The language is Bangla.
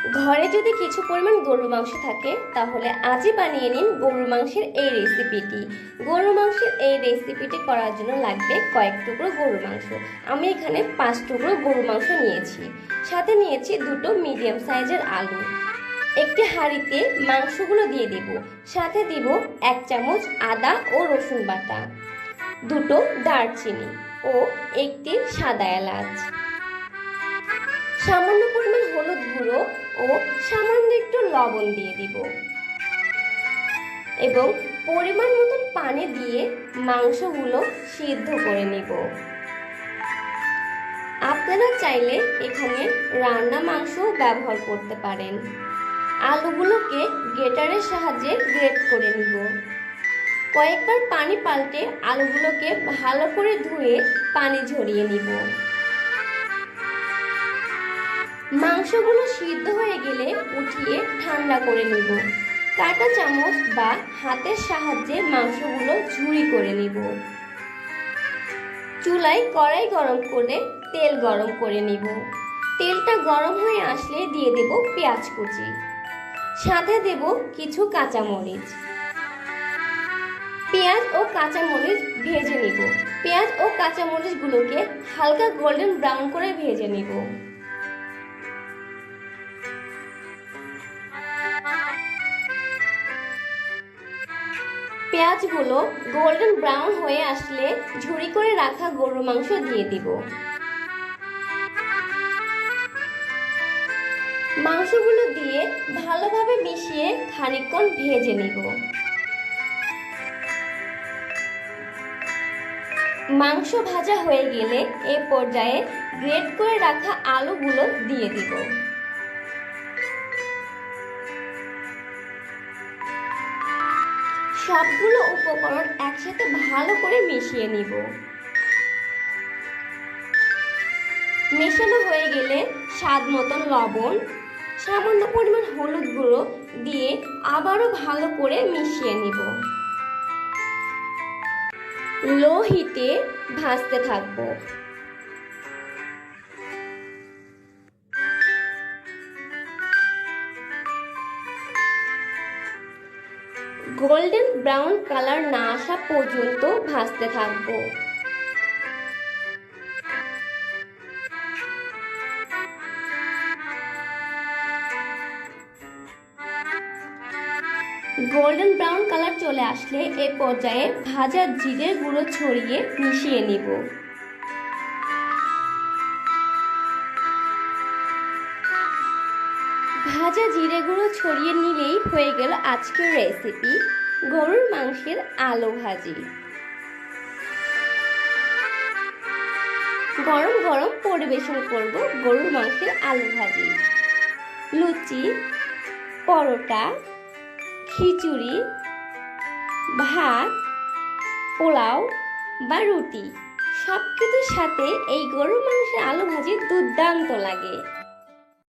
ঘরে যদি কিছু পরিমাণ গরুর মাংস থাকে তাহলে আজই বানিয়ে নিন গরুর মাংসের এই রেসিপিটি। গরুর মাংসের এই রেসিপিটি করার জন্য লাগবে কয়েক টুকরো গরুর মাংস। আমি এখানে 5 টুকরো গরুর মাংস নিয়েছি, সাথে নিয়েছি 2টো মিডিয়াম সাইজের আলু। একটি হাঁড়িতে মাংসগুলো দিয়ে দিব, সাথে দিব 1 চামচ আদা ও রসুন বাটা, 2টো দারচিনি ও 1টি সাদা এলাচ, সামান্য পরিমাণ হলুদ গুঁড়ো ও সামান্য একটু লবণ দিয়ে দিব এবং পরিমাণ মতন পানি দিয়ে মাংসগুলো সিদ্ধ করে নিব। আপনারা চাইলে এখানে রান্না মাংস ব্যবহার করতে পারেন। আলুগুলোকে গ্রেটারের সাহায্যে গ্রেট করে নিব। কয়েকবার পানি পাল্টে আলুগুলোকে ভালো করে ধুয়ে পানি ঝরিয়ে নিব। মাংসগুলো সিদ্ধ হয়ে গেলে উঠিয়ে ঠান্ডা করে নিব। কাঁটা চামচ বা হাতের সাহায্যে মাংসগুলো ঝুরি করে নিব। চুলায় কড়াই গরম করে তেল গরম করে নিব। তেলটা গরম হয়ে আসলে দিয়ে দেব পেঁয়াজ কুচি, সাথে দেব কিছু কাঁচামরিচ। পেঁয়াজ ও কাঁচামরিচ ভেজে নিব। পেঁয়াজ ও কাঁচামরিচগুলোকে হালকা গোল্ডেন ব্রাউন করে ভেজে নিব। পেঁয়াজগুলো গোল্ডেন ব্রাউন হয়ে আসলে ঝুরি করে রাখা গরুর মাংস দিয়ে দিব। মাংসগুলো দিয়ে ভালোভাবে মিশিয়ে খানিকক্ষণ ভেজে নিব। মাংস ভাজা হয়ে গেলে এ পর্যায়ে গ্রেট করে রাখা আলুগুলো দিয়ে দিব। সবগুলো উপকরণ একসাথে ভালো করে মিশিয়ে নিব। মেশানো হয়ে গেলে স্বাদ মতন লবণ, সামান্য পরিমাণ হলুদ গুঁড়ো দিয়ে আবারও ভালো করে মিশিয়ে নিব। লো হিটে ভাজতে থাকবো। গোল্ডেন ব্রাউন কালার না আসা পর্যন্ত ভাজতে থাকবো। গোল্ডেন ব্রাউন কালার চলে আসলে এ পর্যায়ে ভাজা জিরের গুঁড়ো ছড়িয়ে মিশিয়ে নিব। ভাজা জিরে গুঁড়ো ছড়িয়ে নিলেই হয়ে গেল আজকের রেসিপি গরুর মাংসের আলু ভাজি। গরম গরম পরিবেশন করব গরুর মাংসের আলু ভাজি। লুচি, পরোটা, খিচুড়ি, ভাত, পোলাও বা রুটি সবকিছুর সাথে এই গরুর মাংসের আলু ভাজি দুর্দান্ত লাগে।